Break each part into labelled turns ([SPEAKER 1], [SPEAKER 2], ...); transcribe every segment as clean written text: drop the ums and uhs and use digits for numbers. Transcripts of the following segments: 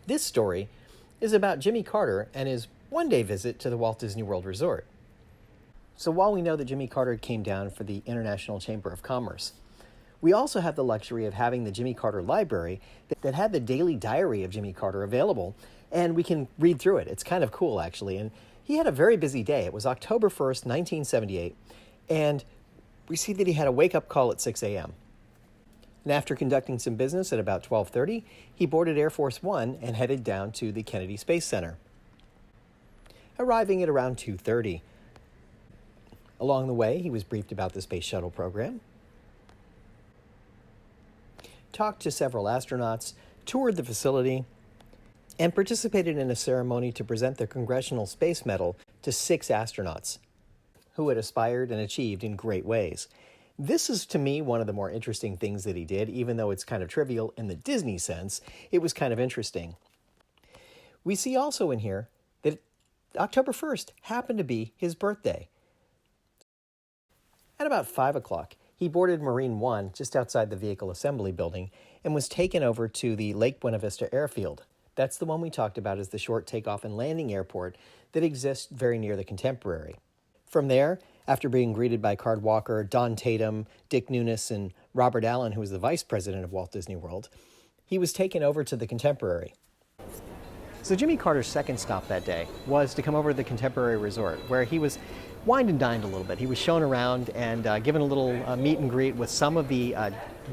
[SPEAKER 1] This story is about Jimmy Carter and his one-day visit to the Walt Disney World Resort. So while we know that Jimmy Carter came down for the International Chamber of Commerce, we also have the luxury of having the Jimmy Carter Library that had the daily diary of Jimmy Carter available, and we can read through it. It's kind of cool, actually. And he had a very busy day. It was October 1st, 1978, and we see that he had a wake-up call at 6 a.m. And after conducting some business at about 12:30, he boarded Air Force One and headed down to the Kennedy Space Center, arriving at around 2:30. Along the way, he was briefed about the Space Shuttle program, talked to several astronauts, toured the facility, and participated in a ceremony to present the Congressional Space Medal to 6 astronauts who had aspired and achieved in great ways. This is, to me, one of the more interesting things that he did, even though it's kind of trivial in the Disney sense. It was kind of interesting. We see also in here that October 1st happened to be his birthday. At about 5 o'clock, he boarded Marine One just outside the Vehicle Assembly Building and was taken over to the Lake Buena Vista Airfield. That's the one we talked about as the short takeoff and landing airport that exists very near the Contemporary. From there, after being greeted by Card Walker, Don Tatum, Dick Nunes, and Robert Allen, who was the vice president of Walt Disney World, he was taken over to the Contemporary. So Jimmy Carter's second stop that day was to come over to the Contemporary Resort, where he was wined and dined a little bit. He was shown around and given a little meet and greet with some of the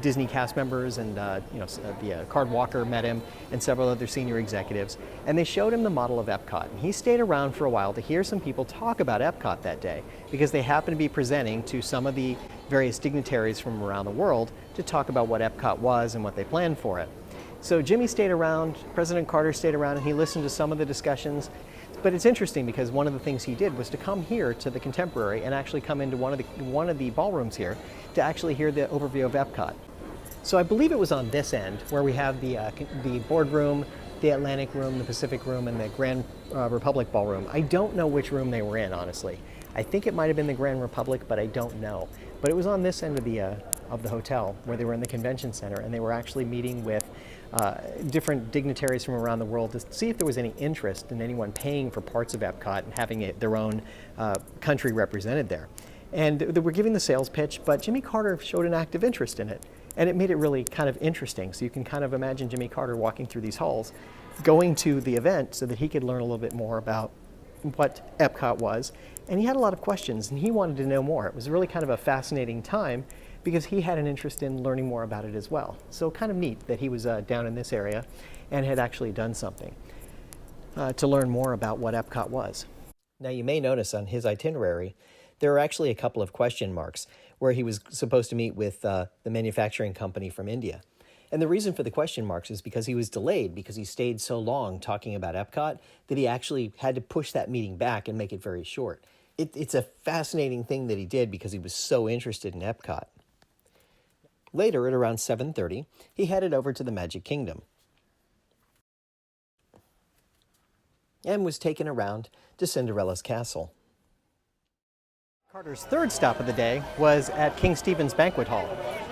[SPEAKER 1] Disney cast members, and the Card Walker met him and several other senior executives, and they showed him the model of Epcot. And he stayed around for a while to hear some people talk about Epcot that day, because they happened to be presenting to some of the various dignitaries from around the world to talk about what Epcot was and what they planned for it. So Jimmy stayed around, President Carter stayed around, and he listened to some of the discussions. But it's interesting because one of the things he did was to come here to the Contemporary and actually come into one of the ballrooms here to actually hear the overview of Epcot. So I believe it was on this end where we have the boardroom, the Atlantic room, the Pacific room, and the Grand Republic ballroom. I don't know which room they were in, honestly. I think it might have been the Grand Republic, but I don't know. But it was on this end of the hotel where they were in the convention center, and they were actually meeting with different dignitaries from around the world to see if there was any interest in anyone paying for parts of Epcot and having their own country represented there. And they were giving the sales pitch, but Jimmy Carter showed an active interest in it. And it made it really kind of interesting. So you can kind of imagine Jimmy Carter walking through these halls, going to the event so that he could learn a little bit more about what Epcot was. And he had a lot of questions, and he wanted to know more. It was really kind of a fascinating time because he had an interest in learning more about it as well. So kind of neat that he was down in this area and had actually done something to learn more about what Epcot was. Now you may notice on his itinerary, there are actually a couple of question marks where he was supposed to meet with the manufacturing company from India. And the reason for the question marks is because he was delayed because he stayed so long talking about Epcot that he actually had to push that meeting back and make it very short. It's a fascinating thing that he did because he was so interested in Epcot. Later, at around 7:30, he headed over to the Magic Kingdom and was taken around to Cinderella's castle. Carter's third stop of the day was at King Stephen's Banquet Hall.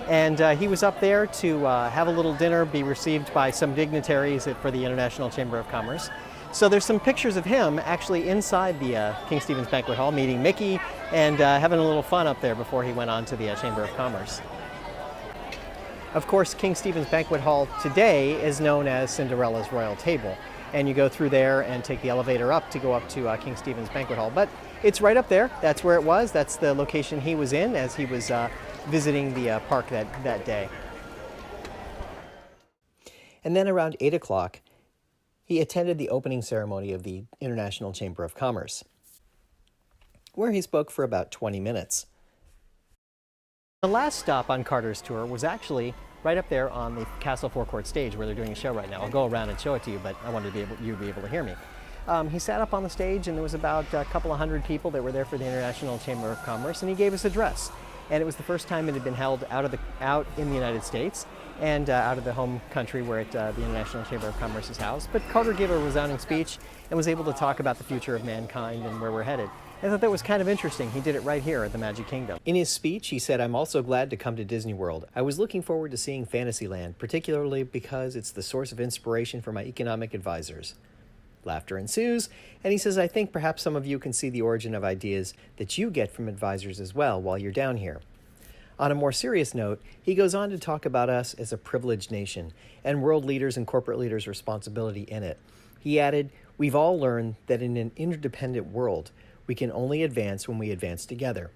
[SPEAKER 1] And he was up there to have a little dinner, be received by some dignitaries for the International Chamber of Commerce. So there's some pictures of him actually inside the King Stephen's Banquet Hall, meeting Mickey and having a little fun up there before he went on to the Chamber of Commerce. Of course, King Stephen's Banquet Hall today is known as Cinderella's Royal Table. And you go through there and take the elevator up to go up to King Stephen's Banquet Hall. But it's right up there. That's where it was. That's the location he was in as he was visiting the park that day. And then around 8 o'clock, he attended the opening ceremony of the International Chamber of Commerce, where he spoke for about 20 minutes. The last stop on Carter's tour was actually right up there on the Castle Forecourt stage where they're doing a show right now. I'll go around and show it to you, but I wanted you to be able to hear me. He sat up on the stage, and there was about a couple of hundred people that were there for the International Chamber of Commerce, and he gave us a address. And it was the first time it had been held out in the United States and out of the home country where the International Chamber of Commerce is housed. But Carter gave a resounding speech and was able to talk about the future of mankind and where we're headed. I thought that was kind of interesting. He did it right here at the Magic Kingdom. In his speech, he said, "I'm also glad to come to Disney World. I was looking forward to seeing Fantasyland, particularly because it's the source of inspiration for my economic advisors." Laughter ensues, and he says, "I think perhaps some of you can see the origin of ideas that you get from advisors as well while you're down here." On a more serious note, he goes on to talk about us as a privileged nation and world leaders and corporate leaders' responsibility in it. He added, "We've all learned that in an interdependent world, we can only advance when we advance together."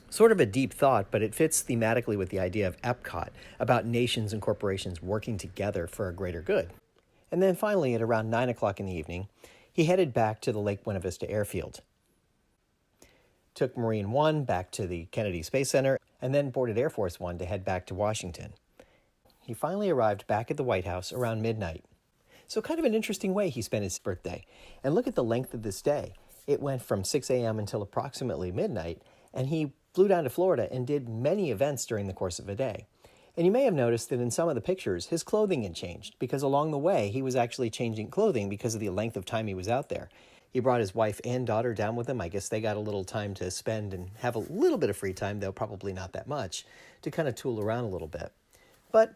[SPEAKER 1] Sort of a deep thought, but it fits thematically with the idea of Epcot, about nations and corporations working together for a greater good. And then finally, at around 9 o'clock in the evening, he headed back to the Lake Buena Vista Airfield. Took Marine One back to the Kennedy Space Center, and then boarded Air Force One to head back to Washington. He finally arrived back at the White House around midnight. So kind of an interesting way he spent his birthday. And look at the length of this day. It went from 6 a.m. until approximately midnight, and he flew down to Florida and did many events during the course of a day. And you may have noticed that in some of the pictures, his clothing had changed, because along the way, he was actually changing clothing because of the length of time he was out there. He brought his wife and daughter down with him. I guess they got a little time to spend and have a little bit of free time, though probably not that much, to kind of tool around a little bit. But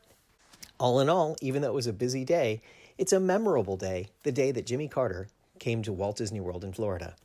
[SPEAKER 1] all in all, even though it was a busy day, it's a memorable day, the day that Jimmy Carter came to Walt Disney World in Florida.